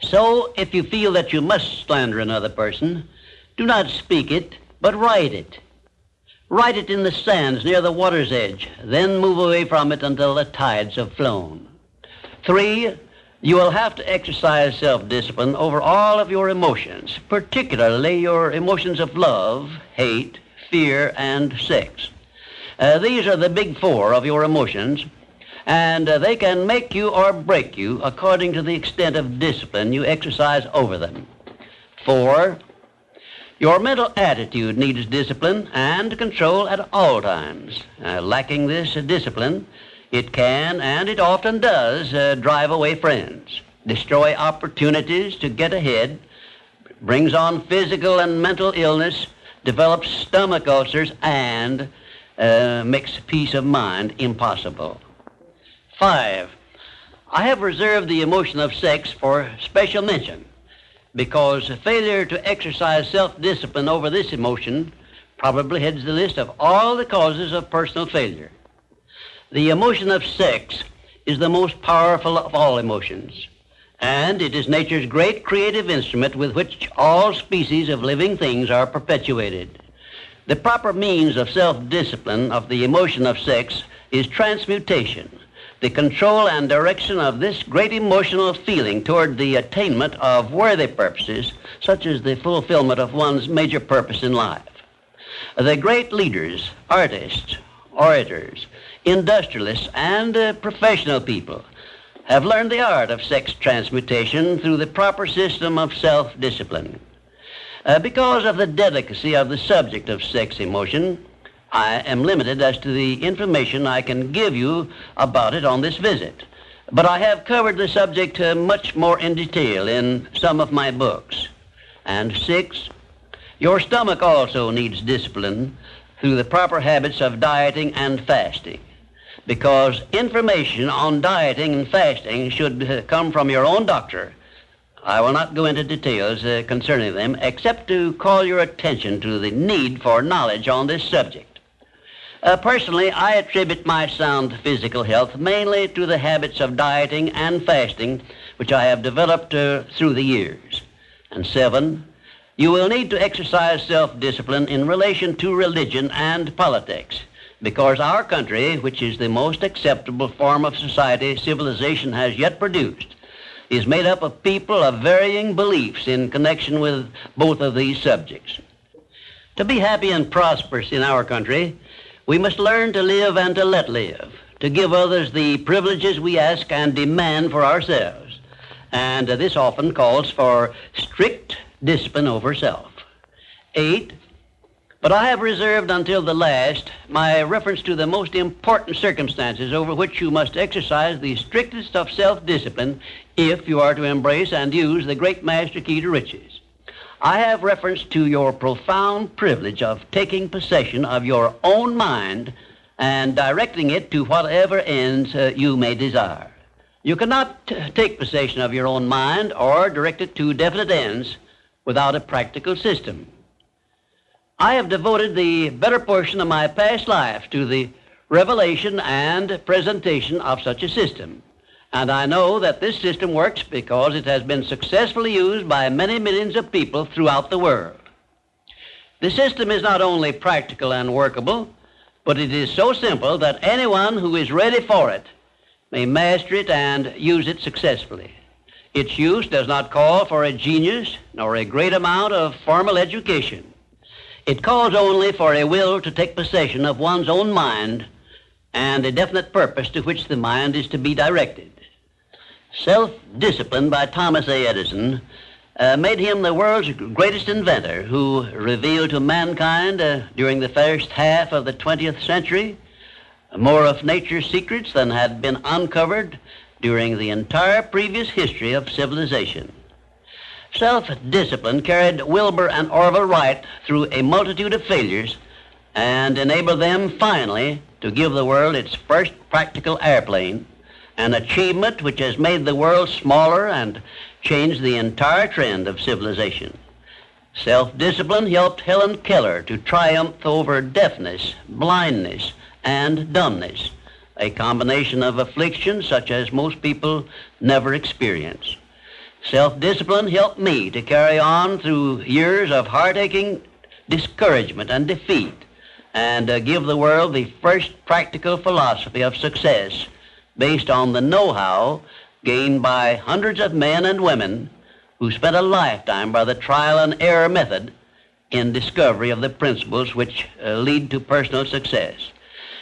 So, if you feel that you must slander another person, do not speak it, but write it. Write it in the sands near the water's edge, then move away from it until the tides have flown. 3, you will have to exercise self-discipline over all of your emotions, particularly your emotions of love, hate, fear, and sex. These are the big 4 of your emotions, and they can make you or break you according to the extent of discipline you exercise over them. 4, your mental attitude needs discipline and control at all times. Lacking this discipline, it can, and it often does, drive away friends, destroy opportunities to get ahead, brings on physical and mental illness, develops stomach ulcers, and makes peace of mind impossible. 5, I have reserved the emotion of sex for special mention, because failure to exercise self-discipline over this emotion probably heads the list of all the causes of personal failure. The emotion of sex is the most powerful of all emotions, and it is nature's great creative instrument with which all species of living things are perpetuated. The proper means of self-discipline of the emotion of sex is transmutation, the control and direction of this great emotional feeling toward the attainment of worthy purposes, such as the fulfillment of one's major purpose in life. The great leaders, artists, orators, industrialists, and professional people have learned the art of sex transmutation through the proper system of self-discipline. Because of the delicacy of the subject of sex emotion, I am limited as to the information I can give you about it on this visit, but I have covered the subject much more in detail in some of my books. And 6, your stomach also needs discipline through the proper habits of dieting and fasting, because information on dieting and fasting should come from your own doctor. I will not go into details concerning them, except to call your attention to the need for knowledge on this subject. Personally, I attribute my sound physical health mainly to the habits of dieting and fasting, which I have developed through the years. And 7, you will need to exercise self-discipline in relation to religion and politics, because our country, which is the most acceptable form of society civilization has yet produced, is made up of people of varying beliefs in connection with both of these subjects. To be happy and prosperous in our country, we must learn to live and to let live, to give others the privileges we ask and demand for ourselves. And this often calls for strict discipline over self. 8. But I have reserved until the last my reference to the most important circumstances over which you must exercise the strictest of self-discipline if you are to embrace and use the great master key to riches. I have reference to your profound privilege of taking possession of your own mind and directing it to whatever ends you may desire. You cannot take possession of your own mind or direct it to definite ends without a practical system. I have devoted the better portion of my past life to the revelation and presentation of such a system. And I know that this system works because it has been successfully used by many millions of people throughout the world. The system is not only practical and workable, but it is so simple that anyone who is ready for it may master it and use it successfully. Its use does not call for a genius nor a great amount of formal education. It calls only for a will to take possession of one's own mind and a definite purpose to which the mind is to be directed. Self-discipline by Thomas A. Edison made him the world's greatest inventor, who revealed to mankind during the first half of the 20th century more of nature's secrets than had been uncovered during the entire previous history of civilization. Self-discipline carried Wilbur and Orville Wright through a multitude of failures and enabled them finally to give the world its first practical airplane, an achievement which has made the world smaller and changed the entire trend of civilization. Self-discipline helped Helen Keller to triumph over deafness, blindness, and dumbness, a combination of afflictions such as most people never experience. Self-discipline helped me to carry on through years of heart-aching discouragement and defeat and give the world the first practical philosophy of success based on the know-how gained by hundreds of men and women who spent a lifetime by the trial and error method in discovery of the principles which lead to personal success.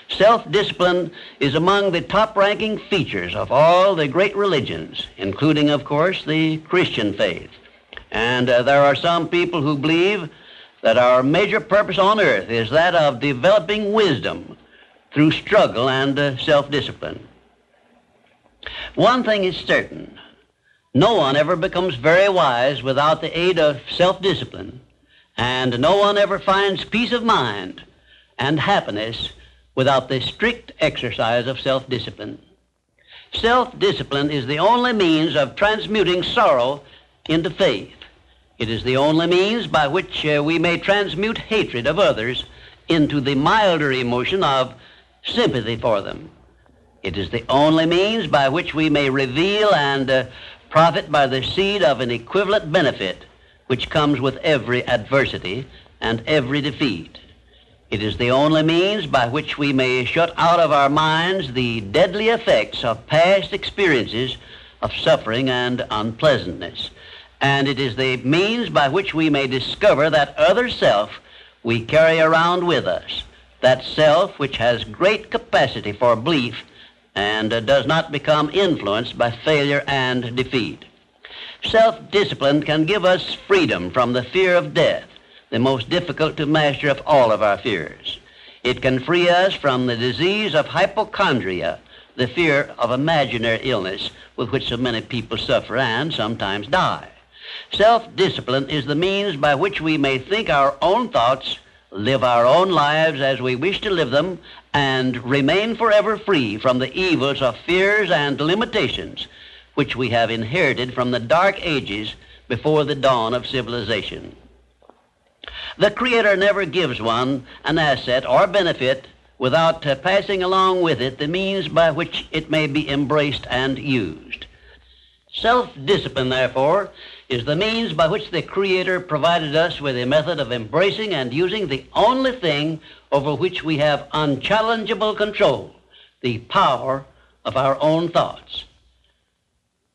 Self-discipline is among the top-ranking features of all the great religions, including, of course, the Christian faith. And there are some people who believe that our major purpose on earth is that of developing wisdom through struggle and self-discipline. One thing is certain: no one ever becomes very wise without the aid of self-discipline, and no one ever finds peace of mind and happiness without the strict exercise of self-discipline. Self-discipline is the only means of transmuting sorrow into faith. It is the only means by which we may transmute hatred of others into the milder emotion of sympathy for them. It is the only means by which we may reveal and profit by the seed of an equivalent benefit which comes with every adversity and every defeat. It is the only means by which we may shut out of our minds the deadly effects of past experiences of suffering and unpleasantness. And it is the means by which we may discover that other self we carry around with us, that self which has great capacity for belief and does not become influenced by failure and defeat. Self-discipline can give us freedom from the fear of death, the most difficult to master of all of our fears. It can free us from the disease of hypochondria, the fear of imaginary illness with which so many people suffer and sometimes die. Self-discipline is the means by which we may think our own thoughts, live our own lives as we wish to live them, and remain forever free from the evils of fears and limitations which we have inherited from the dark ages before the dawn of civilization. The Creator never gives one an asset or benefit without passing along with it the means by which it may be embraced and used. Self-discipline, therefore, is the means by which the Creator provided us with a method of embracing and using the only thing over which we have unchallengeable control, the power of our own thoughts.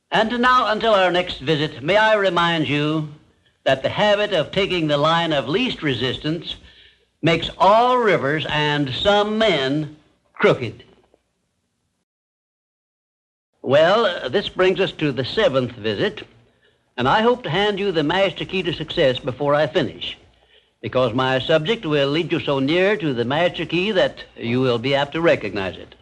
And now, until our next visit, may I remind you that the habit of taking the line of least resistance makes all rivers and some men crooked. Well, this brings us to the 7th visit, and I hope to hand you the master key to success before I finish, because my subject will lead you so near to the master key that you will be apt to recognize it.